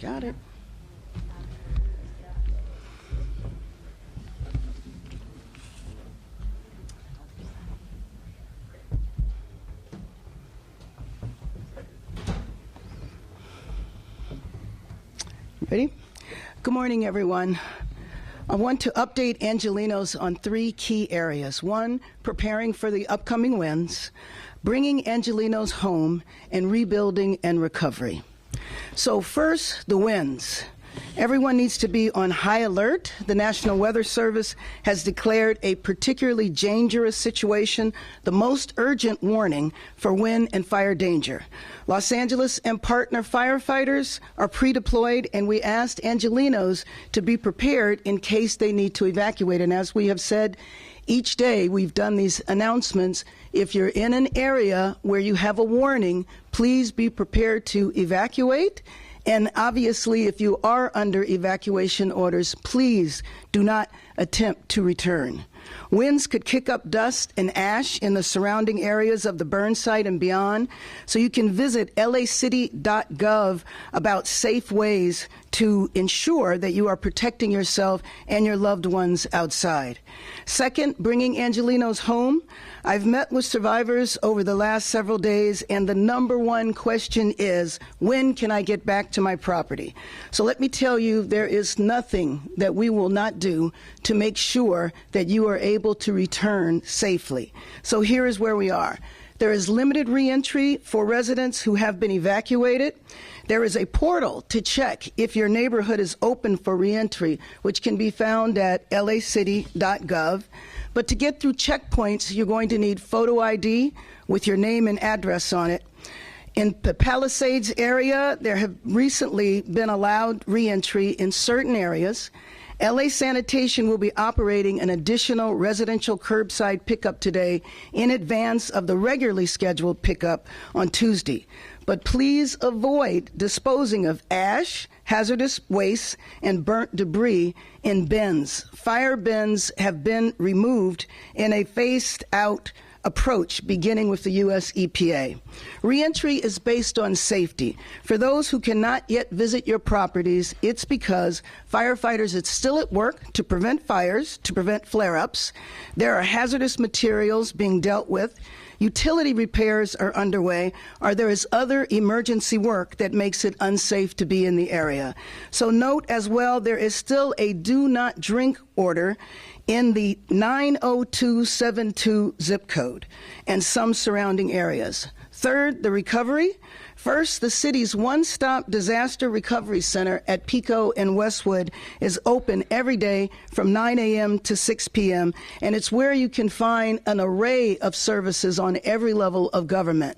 Got it. Ready? Good morning, everyone. I want to update Angelenos on 3 key areas. 1, preparing for the upcoming winds, bringing Angelenos home, and rebuilding and recovery. So first, the winds. Everyone needs to be on high alert. The National Weather Service has declared a particularly dangerous situation, the most urgent warning for wind and fire danger. Los Angeles and partner firefighters are pre-deployed, and we asked Angelenos to be prepared in case they need to evacuate. And as we have said, each day we've done these announcements. If you're in an area where you have a warning, please be prepared to evacuate. And obviously, if you are under evacuation orders, please do not attempt to return. Winds could kick up dust and ash in the surrounding areas of the burn site and beyond, so you can visit lacity.gov about safe ways to ensure that you are protecting yourself and your loved ones outside. Second, bringing Angelenos home. I've met with survivors over the last several days, and the number one question is, when can I get back to my property? So let me tell you, there is nothing that we will not do to make sure that you are able to return safely. So here is where we are. There is limited reentry for residents who have been evacuated. There is a portal to check if your neighborhood is open for reentry, which can be found at lacity.gov. But to get through checkpoints, you're going to need photo ID with your name and address on it. In the Palisades area, there have recently been allowed reentry in certain areas. LA Sanitation will be operating an additional residential curbside pickup today in advance of the regularly scheduled pickup on Tuesday. But please avoid disposing of ash, hazardous waste, and burnt debris in bins. Fire bins have been removed in a phased-out approach beginning with the U.S. EPA. Reentry is based on safety. For those who cannot yet visit your properties, it's because firefighters are still at work to prevent fires, to prevent flare-ups. There are hazardous materials being dealt with. Utility repairs are underway, or there is other emergency work that makes it unsafe to be in the area. So note as well, there is still a do not drink order in the 90272 zip code and some surrounding areas. Third, the recovery. First, the city's one-stop disaster recovery center at Pico and Westwood is open every day from 9 a.m. to 6 p.m., and it's where you can find an array of services on every level of government.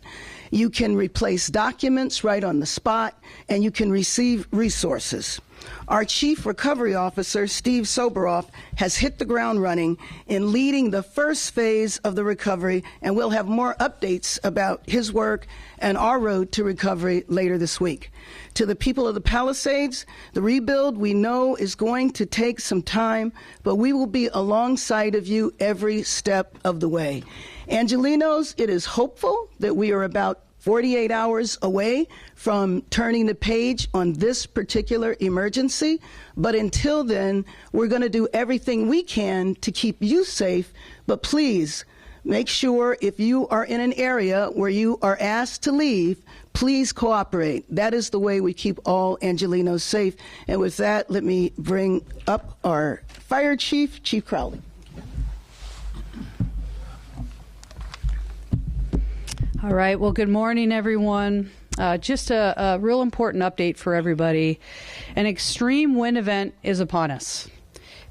You can replace documents right on the spot, and you can receive resources. Our Chief Recovery Officer, Steve Soberoff, has hit the ground running in leading the first phase of the recovery, and we'll have more updates about his work and our road to recovery later this week. To the people of the Palisades, the rebuild we know is going to take some time, but we will be alongside of you every step of the way. Angelenos, it is hopeful that we are about 48 hours away from turning the page on this particular emergency. But until then, we're going to do everything we can to keep you safe. But please make sure if you are in an area where you are asked to leave, please cooperate. That is the way we keep all Angelenos safe. And with that, let me bring up our fire chief, Chief Crowley. All right. Well, good morning, everyone. Just a real important update for everybody. An extreme wind event is upon us,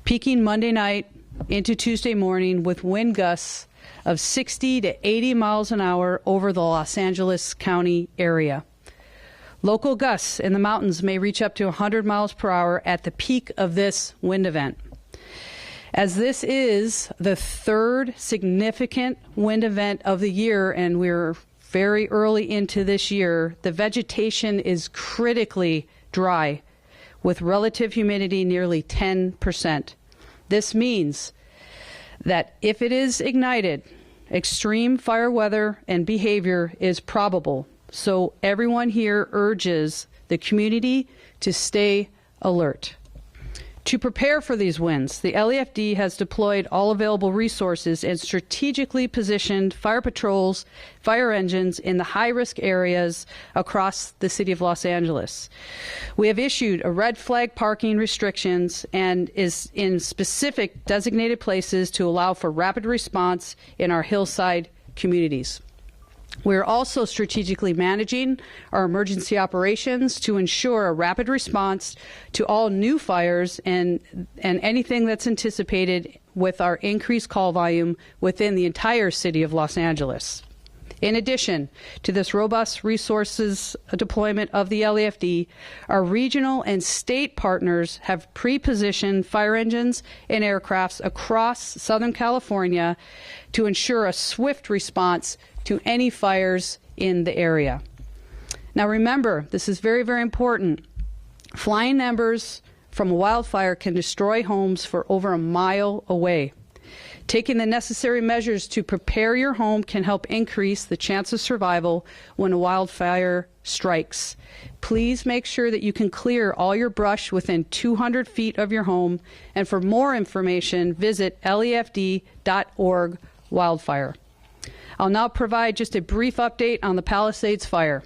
peaking Monday night into Tuesday morning with wind gusts of 60 to 80 miles an hour over the Los Angeles County area. Local gusts in the mountains may reach up to 100 miles per hour at the peak of this wind event. As this is the third significant wind event of the year, and we're very early into this year, the vegetation is critically dry with relative humidity nearly 10%. This means that if it is ignited, extreme fire weather and behavior is probable. So everyone here urges the community to stay alert. To prepare for these winds, the LAFD has deployed all available resources and strategically positioned fire patrols, fire engines in the high-risk areas across the city of Los Angeles. We have issued a red flag parking restrictions and is in specific designated places to allow for rapid response in our hillside communities. We're also strategically managing our emergency operations to ensure a rapid response to all new fires and anything that's anticipated with our increased call volume within the entire city of Los Angeles. In addition to this robust resources deployment of the LAFD, our regional and state partners have pre-positioned fire engines and aircrafts across Southern California to ensure a swift response to any fires in the area. Now remember, this is very, very important. Flying embers from a wildfire can destroy homes for over a mile away. Taking the necessary measures to prepare your home can help increase the chance of survival when a wildfire strikes. Please make sure that you can clear all your brush within 200 feet of your home. And for more information, visit lafd.org/wildfire. I'll now provide just a brief update on the Palisades fire.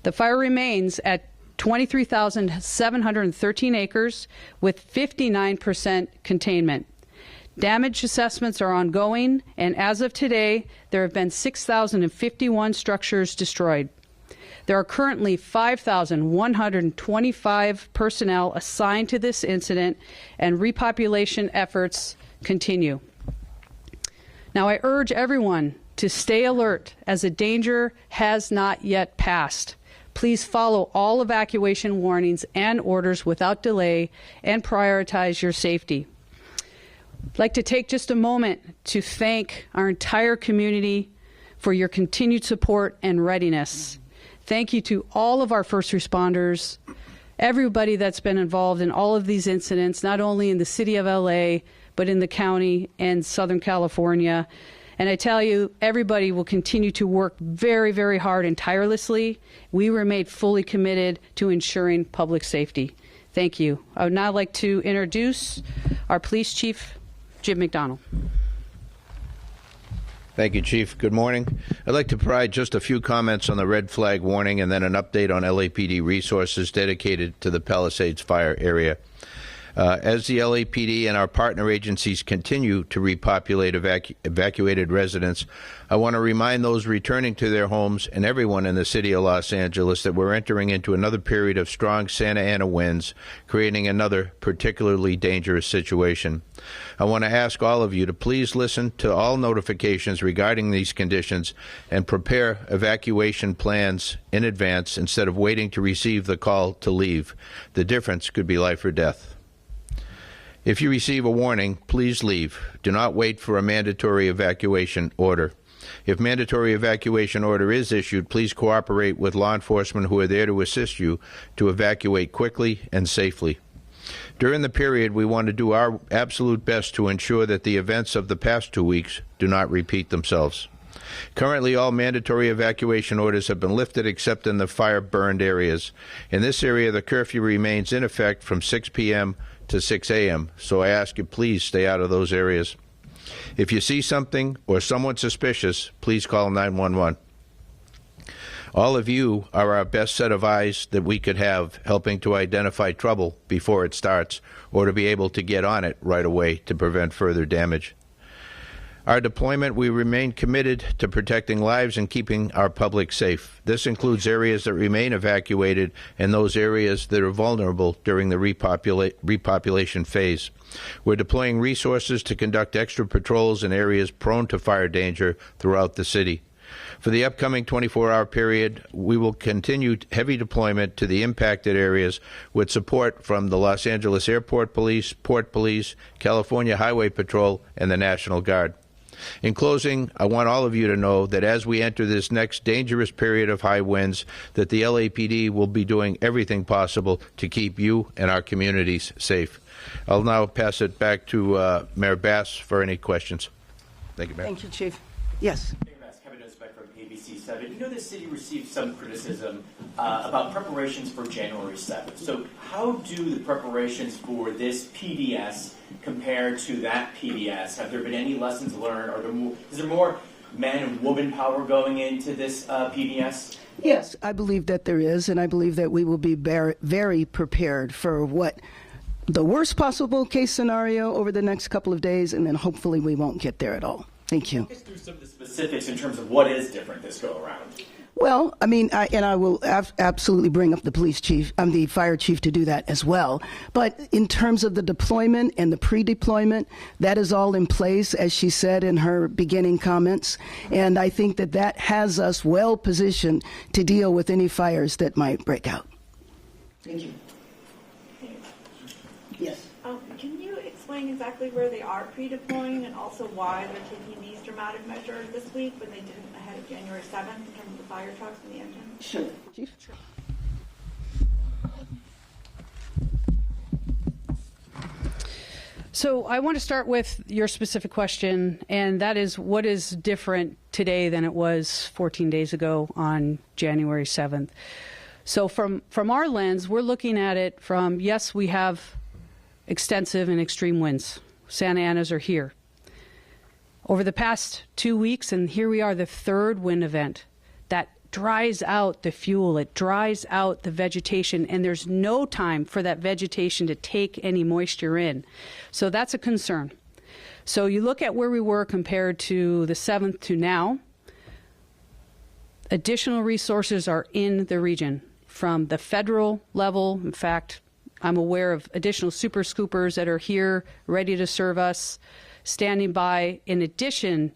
The fire remains at 23,713 acres with 59% containment. Damage assessments are ongoing, and as of today, there have been 6,051 structures destroyed. There are currently 5,125 personnel assigned to this incident, and repopulation efforts continue. Now, I urge everyone to stay alert as the danger has not yet passed. Please follow all evacuation warnings and orders without delay and prioritize your safety. I'd like to take just a moment to thank our entire community for your continued support and readiness. Thank you to all of our first responders, everybody that's been involved in all of these incidents, not only in the city of LA, but in the county and Southern California. And I tell you, everybody will continue to work very, very hard and tirelessly. We remain fully committed to ensuring public safety. Thank you. I would now like to introduce our police chief, Jim McDonnell. Thank you, Chief. Good morning. I'd like to provide just a few comments on the red flag warning and then an update on LAPD resources dedicated to the Palisades fire area. As the LAPD and our partner agencies continue to repopulate evacuated residents, I want to remind those returning to their homes and everyone in the city of Los Angeles that we're entering into another period of strong Santa Ana winds, creating another particularly dangerous situation. I want to ask all of you to please listen to all notifications regarding these conditions and prepare evacuation plans in advance instead of waiting to receive the call to leave. The difference could be life or death. If you receive a warning, please leave. Do not wait for a mandatory evacuation order. If mandatory evacuation order is issued, please cooperate with law enforcement who are there to assist you to evacuate quickly and safely. During the period, we want to do our absolute best to ensure that the events of the past 2 weeks do not repeat themselves. Currently, all mandatory evacuation orders have been lifted except in the fire-burned areas. In this area, the curfew remains in effect from 6 p.m. to 6 a.m., so I ask you please stay out of those areas. If you see something or someone suspicious, please call 911. All of you are our best set of eyes that we could have, helping to identify trouble before it starts or to be able to get on it right away to prevent further damage. Our deployment, we remain committed to protecting lives and keeping our public safe. This includes areas that remain evacuated and those areas that are vulnerable during the repopulation phase. We're deploying resources to conduct extra patrols in areas prone to fire danger throughout the city. For the upcoming 24-hour period, we will continue heavy deployment to the impacted areas with support from the Los Angeles Airport Police, Port Police, California Highway Patrol, and the National Guard. In closing, I want all of you to know that as we enter this next dangerous period of high winds, that the LAPD will be doing everything possible to keep you and our communities safe. I'll now pass it back to Mayor Bass for any questions. Thank you, Mayor. Thank you, Chief. Yes. Kevin Isbeck from ABC 7. You know the city received some criticism about preparations for January 7th. So how do the preparations for this PDS compare to that PDS? Have there been any lessons learned? Is there more man and woman power going into this PDS? Yes, I believe that there is, and I believe that we will be very prepared for what the worst possible case scenario over the next couple of days, and then hopefully we won't get there at all. Thank you. Walk us through some of the specifics in terms of what is different this go around. Well, I mean, I will absolutely bring up the police chief, the fire chief to do that as well. But in terms of the deployment and the pre-deployment, that is all in place, as she said in her beginning comments. And I think that that has us well positioned to deal with any fires that might break out. Thank you. Yes. Can you explain exactly where they are pre-deploying and also why they're taking these dramatic measures this week when they didn't ahead of January 7th in terms of the fire trucks and the engines? Sure. Chief? Sure. So I want to start with your specific question, and that is what is different today than it was 14 days ago on January 7th. So from our lens, we're looking at it from, yes, we have extensive and extreme winds. Santa Anas are here. Over the past 2 weeks, and here we are, the third wind event, that dries out the fuel, it dries out the vegetation, and there's no time for that vegetation to take any moisture in. So that's a concern. So you look at where we were compared to the 7th to now, additional resources are in the region from the federal level. In fact, I'm aware of additional super scoopers that are here ready to serve us, standing by, in addition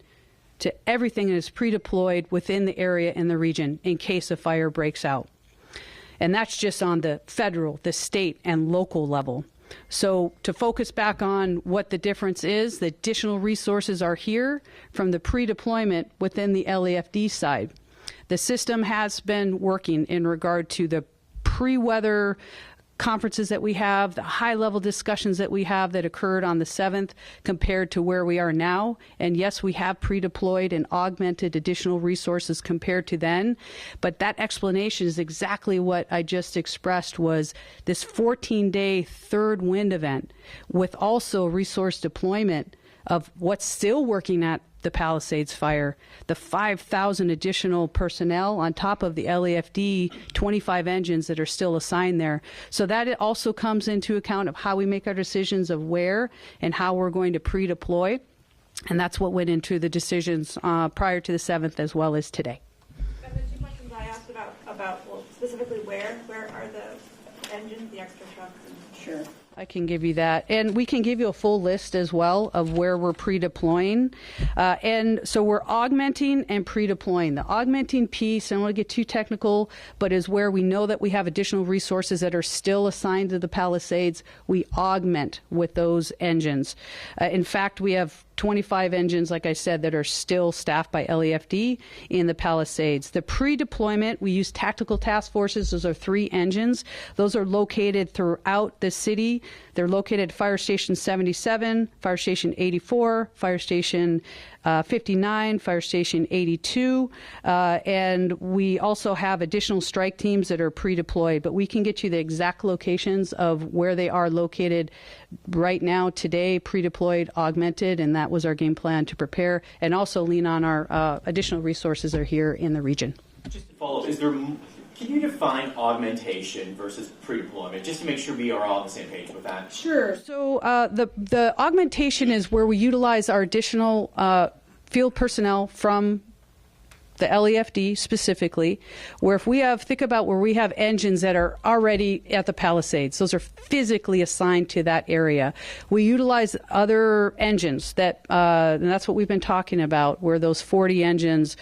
to everything that is pre-deployed within the area and the region in case a fire breaks out. And that's just on the federal, the state, and local level. So to focus back on what the difference is, the additional resources are here from the pre-deployment within the LAFD side. The system has been working in regard to the pre-weather conferences that we have, the high-level discussions that we have that occurred on the 7th compared to where we are now. And yes, we have pre-deployed and augmented additional resources compared to then. But that explanation is exactly what I just expressed, was this 14-day third wind event with also resource deployment of what's still working at the Palisades fire, the 5,000 additional personnel on top of the LAFD 25 engines that are still assigned there. So that it also comes into account of how we make our decisions of where and how we're going to pre-deploy. And that's what went into the decisions prior to the 7th as well as today. And the two questions I asked about well, specifically where are the engines, the extra trucks? Sure. I can give you that. And we can give you a full list as well of where we're pre-deploying. And so we're augmenting and pre-deploying. The augmenting piece, I don't want to get too technical, but is where we know that we have additional resources that are still assigned to the Palisades. We augment with those engines. In fact, we have 25 engines, like I said, that are still staffed by LAFD in the Palisades. The pre-deployment, we use tactical task forces. Those are 3 engines. Those are located throughout the city. They're located at Fire Station 77, Fire Station 84, Fire Station 59, Fire Station 82, and we also have additional strike teams that are pre-deployed, but we can get you the exact locations of where they are located right now, today, pre-deployed, augmented, and that was our game plan to prepare and also lean on our additional resources that are here in the region. Just to follow up, can you define augmentation versus pre-deployment, just to make sure we are all on the same page with that? Sure. So the augmentation is where we utilize our additional field personnel from the LAFD specifically, where if we have, think about where we have engines that are already at the Palisades, those are physically assigned to that area. We utilize other engines that, and that's what we've been talking about, where those 40 engines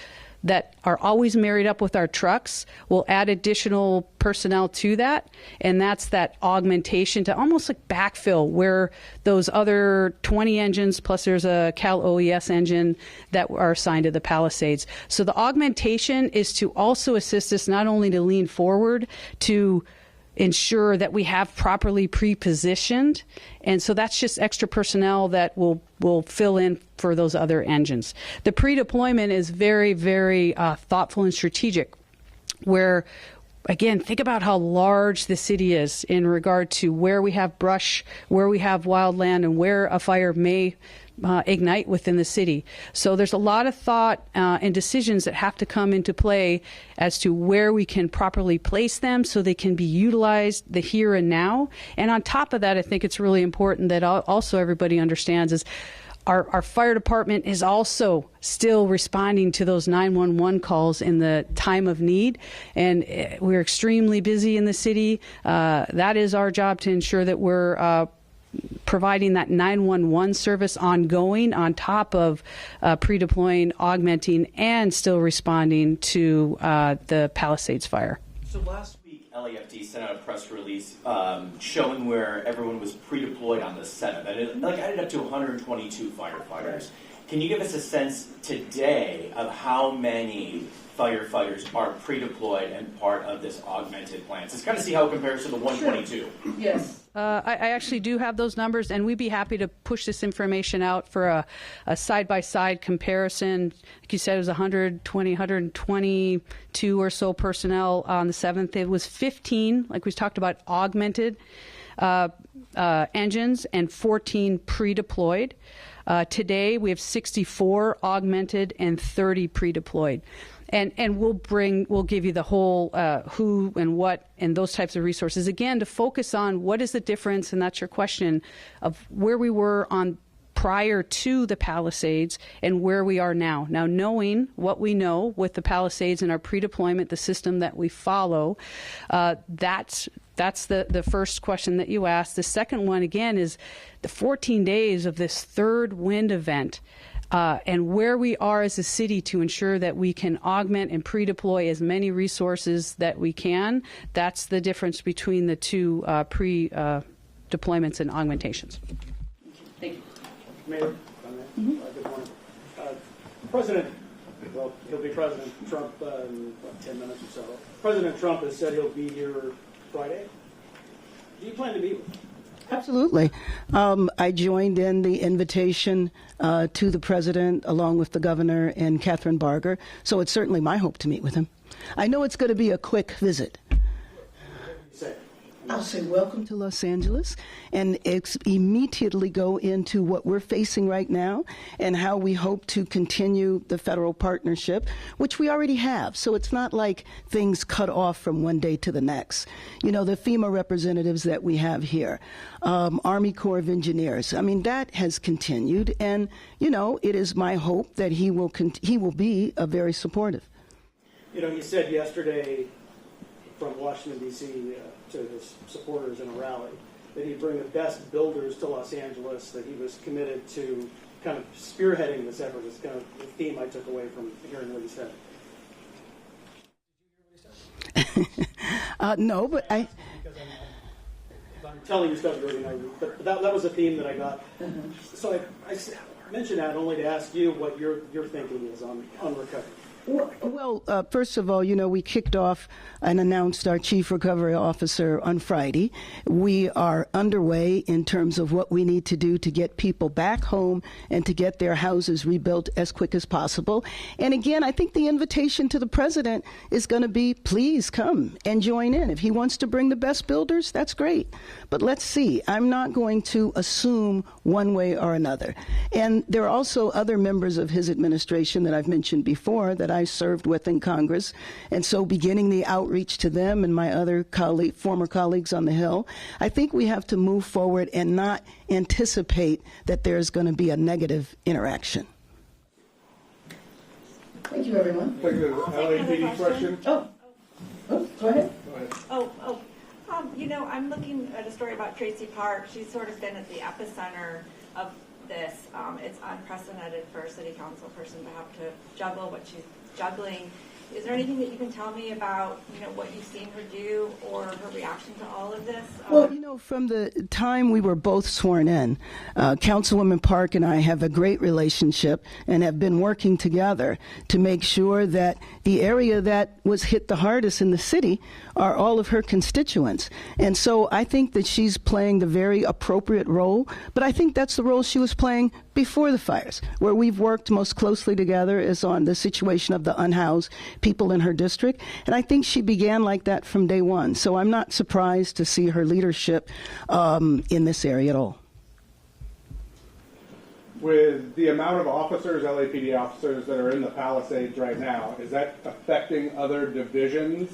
that are always married up with our trucks. We'll add additional personnel to that, and that's that augmentation to almost like backfill where those other 20 engines, plus there's a Cal OES engine that are assigned to the Palisades. So the augmentation is to also assist us not only to lean forward, to ensure that we have properly pre-positioned, and so that's just extra personnel that will fill in for those other engines. The pre-deployment is very, very thoughtful and strategic, where, again, think about how large the city is in regard to where we have brush, where we have wildland, and where a fire may ignite within the city. So there's a lot of thought and decisions that have to come into play as to where we can properly place them so they can be utilized the here and now. And on top of that, I think it's really important that also everybody understands is our fire department is also still responding to those 911 calls in the time of need, and we're extremely busy in the city. That is our job, to ensure that we're providing that 911 service ongoing on top of pre-deploying, augmenting, and still responding to the Palisades fire. So last week, LAFD sent out a press release showing where everyone was pre-deployed on the 7th. And it added up to 122 firefighters. Can you give us a sense today of how many firefighters are pre-deployed and part of this augmented plan? Just kind of see how it compares to the 122. Yes. I actually do have those numbers, and we'd be happy to push this information out for a side-by-side comparison. Like you said, it was 122 or so personnel on the 7th. It was 15, like we talked about, augmented engines and 14 pre-deployed. Today, we have 64 augmented and 30 pre-deployed. And we'll give you the whole who and what and those types of resources, again, to focus on what is the difference, and that's your question, of where we were on prior to the Palisades and where we are now. Now, knowing what we know with the Palisades and our pre-deployment, the system that we follow, that's the first question that you asked. The second one, again, is the 14 days of this third wind event. And where we are as a city to ensure that we can augment and pre-deploy as many resources that we can. That's the difference between the two pre-deployments and augmentations. Thank you. Mayor, good morning. President, well, he'll be President Trump in about 10 minutes or so. President Trump has said he'll be here Friday. Do you plan to meet with him? Absolutely. I joined in the invitation to the president along with the governor and Catherine Barger, so it's certainly my hope to meet with him. I know it's going to be a quick visit. I'll say welcome to Los Angeles and immediately go into what we're facing right now and how we hope to continue the federal partnership, which we already have. So it's not like things cut off from one day to the next. You know, the FEMA representatives that we have here, Army Corps of Engineers, I mean, that has continued. And, you know, it is my hope that he will be very supportive. You know, he said yesterday from Washington, D.C., to his supporters in a rally, that he'd bring the best builders to Los Angeles, that he was committed to kind of spearheading this effort. Is kind of the theme I took away from hearing what he said. No, but I'm telling you stuff you already know, but that was a theme that I got. So I mentioned that only to ask you what your thinking is on recovery. Well, first of all, you know, we kicked off and announced our Chief Recovery Officer on Friday. We are underway in terms of what we need to do to get people back home and to get their houses rebuilt as quick as possible. And again, I think the invitation to the president is going to be, please come and join in. If he wants to bring the best builders, that's great. But let's see. I'm not going to assume one way or another. And there are also other members of his administration that I've mentioned before that I served with in Congress, and so beginning the outreach to them and my other former colleagues on the Hill, I think we have to move forward and not anticipate that there's going to be a negative interaction. Thank you, everyone. Thank you. LAPD question. Oh, go ahead. You know, I'm looking at a story about Tracy Park. She's sort of been at the epicenter of this. It's unprecedented for a city council person to have to juggle what she's juggling. Is there anything that you can tell me about, what you've seen her do or her reaction to all of this? Well, from the time we were both sworn in, Councilwoman Park and I have a great relationship and have been working together to make sure that the area that was hit the hardest in the city are all of her constituents. And so I think that she's playing the very appropriate role, but I think that's the role she was playing before the fires. Where we've worked most closely together is on the situation of the unhoused people in her district, and I think she began like that from day one. So I'm not surprised to see her leadership in this area at all. With the amount of officers, LAPD officers, that are in the Palisades right now, is that affecting other divisions?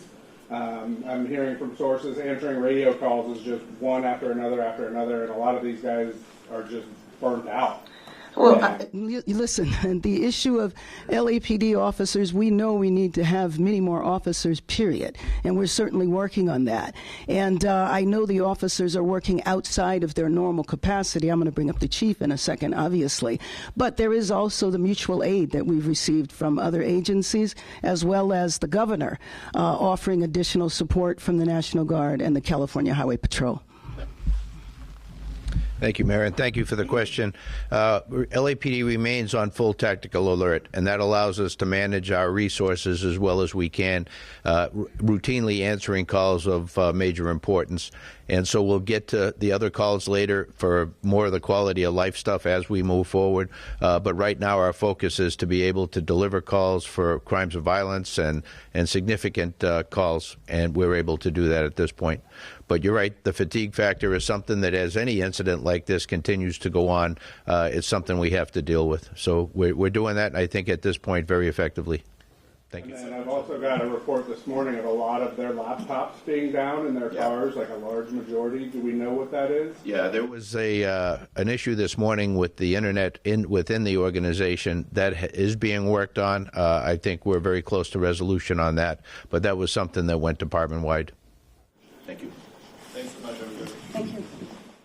I'm hearing from sources answering radio calls is just one after another, and a lot of these guys are just burnt out. Well, listen, the issue of LAPD officers, we know we need to have many more officers, period. And we're certainly working on that. And I know the officers are working outside of their normal capacity. I'm going to bring up the chief in a second, obviously. But there is also the mutual aid that we've received from other agencies, as well as the governor offering additional support from the National Guard and the California Highway Patrol. Thank you, Mayor, and thank you for the question. LAPD remains on full tactical alert, and that allows us to manage our resources as well as we can, routinely answering calls of major importance. And so we'll get to the other calls later for more of the quality of life stuff as we move forward. But right now our focus is to be able to deliver calls for crimes of violence and significant calls, and we're able to do that at this point. But you're right, the fatigue factor is something that as any incident like this continues to go on, it's something we have to deal with. So we're doing that, I think, at this point very effectively. Thank you. And I've also got a report this morning of a lot of their laptops being down in their cars, like a large majority. Do we know what that is? Yeah, there was an issue this morning with the internet within the organization that is being worked on. I think we're very close to resolution on that, but that was something that went department-wide. Thank you. Thanks so much, everybody. Thank you.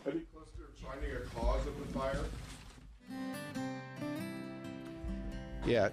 Any close to finding a cause of the fire? Yeah,